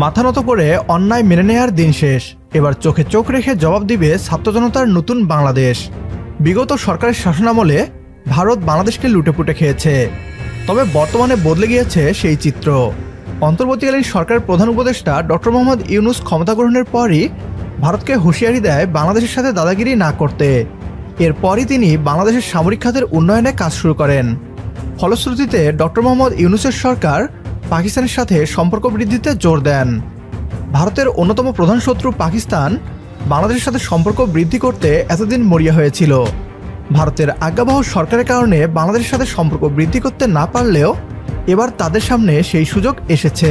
মাথা নত করে অন্যায় মেনে নেয়ার দিন শেষ। এবার চোখে চোখ রেখে জবাব দিবে ছাত্র জনতার নতুন বাংলাদেশ। বিগত সরকারের শাসনামলে ভারত বাংলাদেশকে লুটেপুটে খেয়েছে, তবে বর্তমানে বদলে গিয়েছে সেই চিত্র। অন্তর্বর্তীকালীন সরকারের প্রধান উপদেষ্টা ডক্টর মোহাম্মদ ইউনূস ক্ষমতা গ্রহণের পরই ভারতকে হুঁশিয়ারি দেয় বাংলাদেশের সাথে দাদাগিরি না করতে। এরপরই তিনি বাংলাদেশের সামরিক খাতের উন্নয়নে কাজ শুরু করেন। ফলশ্রুতিতে ডক্টর মোহাম্মদ ইউনূসের সরকার পাকিস্তানের সাথে সম্পর্ক বৃদ্ধিতে জোর দেন। ভারতের অন্যতম প্রধান শত্রু পাকিস্তান বাংলাদেশের সাথে সম্পর্ক বৃদ্ধি করতে এতদিন মরিয়া হয়েছিল। ভারতের আজ্ঞাবহ সরকারের কারণে বাংলাদেশের সাথে সম্পর্ক বৃদ্ধি করতে না পারলেও এবার তাদের সামনে সেই সুযোগ এসেছে।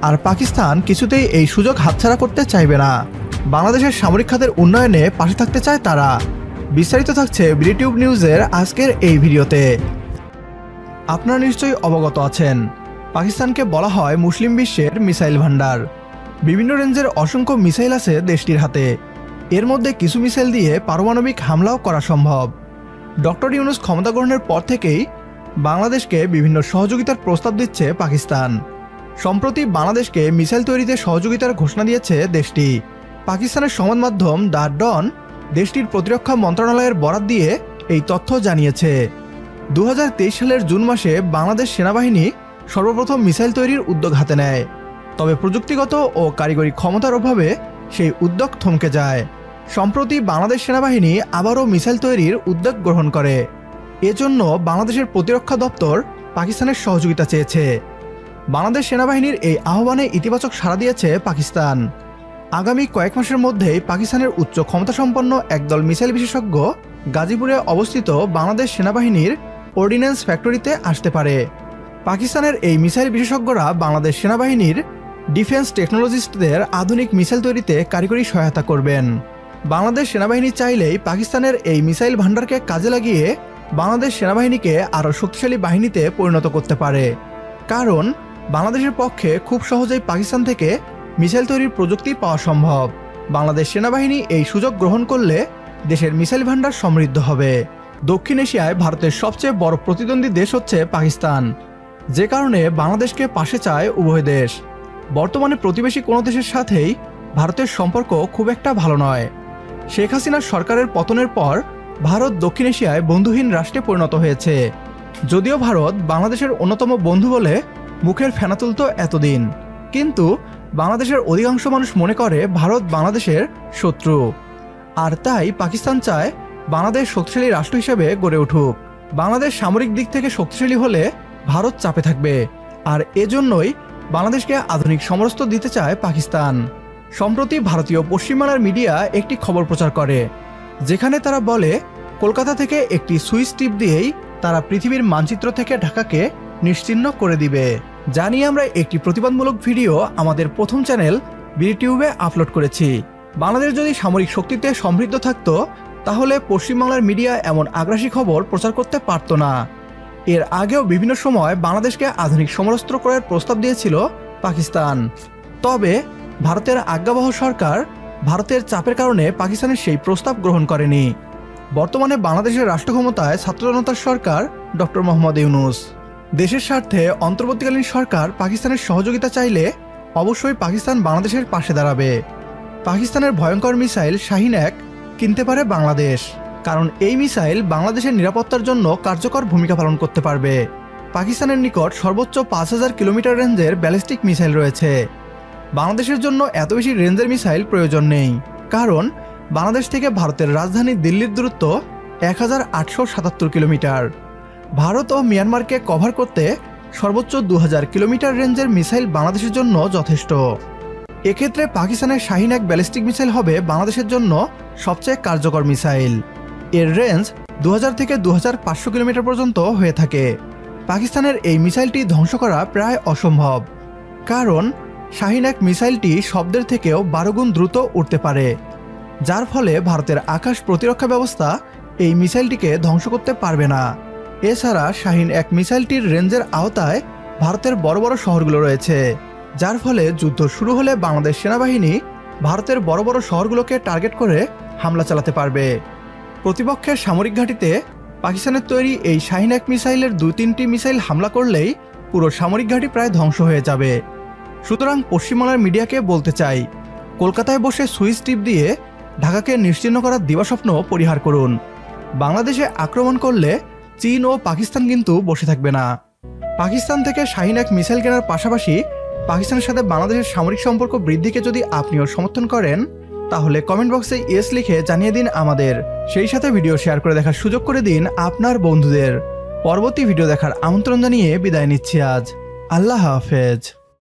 আর পাকিস্তান কিছুতেই এই সুযোগ হাতছাড়া করতে চাইবে না। বাংলাদেশের সামরিক খাতের উন্নয়নে পাশে থাকতে চায় তারা। বিস্তারিত থাকছে বিডিটিউব নিউজের আজকের এই ভিডিওতে। আপনারা নিশ্চয়ই অবগত আছেন, পাকিস্তানকে বলা হয় মুসলিম বিশ্বের মিসাইল ভান্ডার। বিভিন্ন রেঞ্জের অসংখ্য মিসাইল আছে দেশটির হাতে। এর মধ্যে কিছু মিসাইল দিয়ে পারমাণবিক হামলাও করা সম্ভব। ডক্টর ইউনূস ক্ষমতা গ্রহণের পর থেকেই বাংলাদেশকে বিভিন্ন সহযোগিতার প্রস্তাব দিচ্ছে পাকিস্তান। সম্প্রতি বাংলাদেশকে মিসাইল তৈরিতে সহযোগিতার ঘোষণা দিয়েছে দেশটি। পাকিস্তানের সংবাদ মাধ্যম দ্য ডন দেশটির প্রতিরক্ষা মন্ত্রণালয়ের বরাত দিয়ে এই তথ্য জানিয়েছে। 2023 সালের জুন মাসে বাংলাদেশ সেনাবাহিনী সর্বপ্রথম মিসাইল তৈরির উদ্যোগ হাতে নেয়, তবে প্রযুক্তিগত ও কারিগরি ক্ষমতার অভাবে সেই উদ্যোগ থমকে যায়। সম্প্রতি বাংলাদেশ সেনাবাহিনী আবারও মিসাইল তৈরির উদ্যোগ গ্রহণ করে। এজন্য বাংলাদেশের প্রতিরক্ষা দপ্তর পাকিস্তানের সহযোগিতা চেয়েছে। বাংলাদেশ সেনাবাহিনীর এই আহ্বানে ইতিবাচক সাড়া দিয়েছে পাকিস্তান। আগামী কয়েক মাসের মধ্যেই পাকিস্তানের উচ্চ ক্ষমতাসম্পন্ন একদল মিসাইল বিশেষজ্ঞ গাজীপুরে অবস্থিত বাংলাদেশ সেনাবাহিনীর অর্ডিন্যান্স ফ্যাক্টরিতে আসতে পারে। পাকিস্তানের এই মিসাইল বিশেষজ্ঞরা বাংলাদেশ সেনাবাহিনীর ডিফেন্স টেকনোলজিস্টদের আধুনিক মিসাইল তৈরিতে কারিগরি সহায়তা করবেন। বাংলাদেশ সেনাবাহিনী চাইলেই পাকিস্তানের এই মিসাইল ভান্ডারকে কাজে লাগিয়ে বাংলাদেশ সেনাবাহিনীকে আরও শক্তিশালী বাহিনীতে পরিণত করতে পারে। কারণ বাংলাদেশের পক্ষে খুব সহজেই পাকিস্তান থেকে মিসাইল তৈরির প্রযুক্তি পাওয়া সম্ভব। বাংলাদেশ সেনাবাহিনী এই সুযোগ গ্রহণ করলে দেশের মিসাইল ভান্ডার সমৃদ্ধ হবে। দক্ষিণ এশিয়ায় ভারতের সবচেয়ে বড় প্রতিদ্বন্দ্বী দেশ হচ্ছে পাকিস্তান, যে কারণে বাংলাদেশকে পাশে চায় উভয় দেশ। বর্তমানে প্রতিবেশী কোনো দেশের সাথেই ভারতের সম্পর্ক খুব একটা ভালো নয়। শেখ হাসিনার সরকারের পতনের পর ভারত দক্ষিণ এশিয়ায় বন্ধুহীন রাষ্ট্রে পরিণত হয়েছে। যদিও ভারত বাংলাদেশের অন্যতম বন্ধু বলে মুখের ফেনা তুলত এতদিন, কিন্তু বাংলাদেশের অধিকাংশ মানুষ মনে করে ভারত বাংলাদেশের শত্রু। আর তাই পাকিস্তান চায় বাংলাদেশ শক্তিশালী রাষ্ট্র হিসেবে গড়ে উঠুক। বাংলাদেশ সামরিক দিক থেকে শক্তিশালী হলে ভারত চাপে থাকবে, আর এজন্যই বাংলাদেশকে আধুনিক সমরাস্ত্র দিতে চায় পাকিস্তান। সম্প্রতি ভারতীয় পশ্চিমবাংলার মিডিয়া একটি খবর প্রচার করে, যেখানে তারা বলে কলকাতা থেকে একটি সুইচ টিপ দিয়েই তারা পৃথিবীর মানচিত্র থেকে ঢাকাকে নিশ্চিহ্ন করে দিবে। জানিয়ে আমরা একটি প্রতিবাদমূলক ভিডিও আমাদের প্রথম চ্যানেল বিডিটিউবে আপলোড করেছি। বাংলাদেশ যদি সামরিক শক্তিতে সমৃদ্ধ থাকত, তাহলে পশ্চিমবাংলার মিডিয়া এমন আগ্রাসী খবর প্রচার করতে পারত না। এর আগেও বিভিন্ন সময় বাংলাদেশকে আধুনিক সমরাস্ত্র ক্রয়ের প্রস্তাব দিয়েছিল পাকিস্তান, তবে ভারতের আজ্ঞাবহ সরকার ভারতের চাপের কারণে পাকিস্তানের সেই প্রস্তাব গ্রহণ করেনি। বর্তমানে বাংলাদেশের রাষ্ট্র ক্ষমতায় ছাত্র জনতার সরকার ডক্টর মোহাম্মদ ইউনূস। দেশের স্বার্থে অন্তর্বর্তীকালীন সরকার পাকিস্তানের সহযোগিতা চাইলে অবশ্যই পাকিস্তান বাংলাদেশের পাশে দাঁড়াবে। পাকিস্তানের ভয়ঙ্কর মিসাইল শাহিন-1 কিনতে পারে বাংলাদেশ, কারণ এই মিসাইল বাংলাদেশের নিরাপত্তার জন্য কার্যকর ভূমিকা পালন করতে পারবে। পাকিস্তানের নিকট সর্বোচ্চ 5000 কিলোমিটার রেঞ্জের ব্যালিস্টিক মিসাইল রয়েছে। বাংলাদেশের জন্য এত বেশি রেঞ্জের মিসাইল প্রয়োজন নেই, কারণ বাংলাদেশ থেকে ভারতের রাজধানী দিল্লির দূরত্ব 1877 কিলোমিটার। ভারত ও মিয়ানমারকে কভার করতে সর্বোচ্চ 2000 কিলোমিটার রেঞ্জের মিসাইল বাংলাদেশের জন্য যথেষ্ট। এক্ষেত্রে পাকিস্তানের শাহিন-1 ব্যালিস্টিক মিসাইল হবে বাংলাদেশের জন্য সবচেয়ে কার্যকর মিসাইল। এর রেঞ্জ 2000 থেকে 2500 কিলোমিটার পর্যন্ত হয়ে থাকে। পাকিস্তানের এই মিসাইলটি ধ্বংস করা প্রায় অসম্ভব, কারণ শাহিন-1 মিসাইলটি শব্দের থেকেও 12 গুণ দ্রুত উড়তে পারে, যার ফলে ভারতের আকাশ প্রতিরক্ষা ব্যবস্থা এই মিসাইলটিকে ধ্বংস করতে পারবে না। এছাড়া শাহিন-1 মিসাইলটির রেঞ্জের আওতায় ভারতের বড় বড় শহরগুলো রয়েছে, যার ফলে যুদ্ধ শুরু হলে বাংলাদেশ সেনাবাহিনী ভারতের বড় বড় শহরগুলোকে টার্গেট করে হামলা চালাতে পারবে। প্রতিপক্ষের সামরিক ঘাঁটিতে পাকিস্তানের তৈরি এই শাহিন-1 মিসাইলের 2-3টি মিসাইল হামলা করলেই পুরো সামরিক ঘাঁটি প্রায় ধ্বংস হয়ে যাবে। সুতরাং পশ্চিমবাংলার মিডিয়াকে বলতে চাই, কলকাতায় বসে সুইচ টিপ দিয়ে ঢাকাকে নিশ্চিহ্ন করার দিবাস্বপ্ন পরিহার করুন। বাংলাদেশে আক্রমণ করলে চীন ও পাকিস্তান কিন্তু বসে থাকবে না। পাকিস্তান থেকে শাহিন এক মিসাইল কেনার পাশাপাশি পাকিস্তানের সাথে বাংলাদেশের সামরিক সম্পর্ক বৃদ্ধিকে যদি আপনিও সমর্থন করেন, তাহলে কমেন্ট বক্সে ইয়েস লিখে জানিয়ে দিন আমাদের। সেই সাথে ভিডিও শেয়ার করে দেখার সুযোগ করে দিন আপনার বন্ধুদের। পরবর্তী ভিডিও দেখার আমন্ত্রণ জানিয়ে বিদায় নিচ্ছি আজ। আল্লাহ হাফেজ।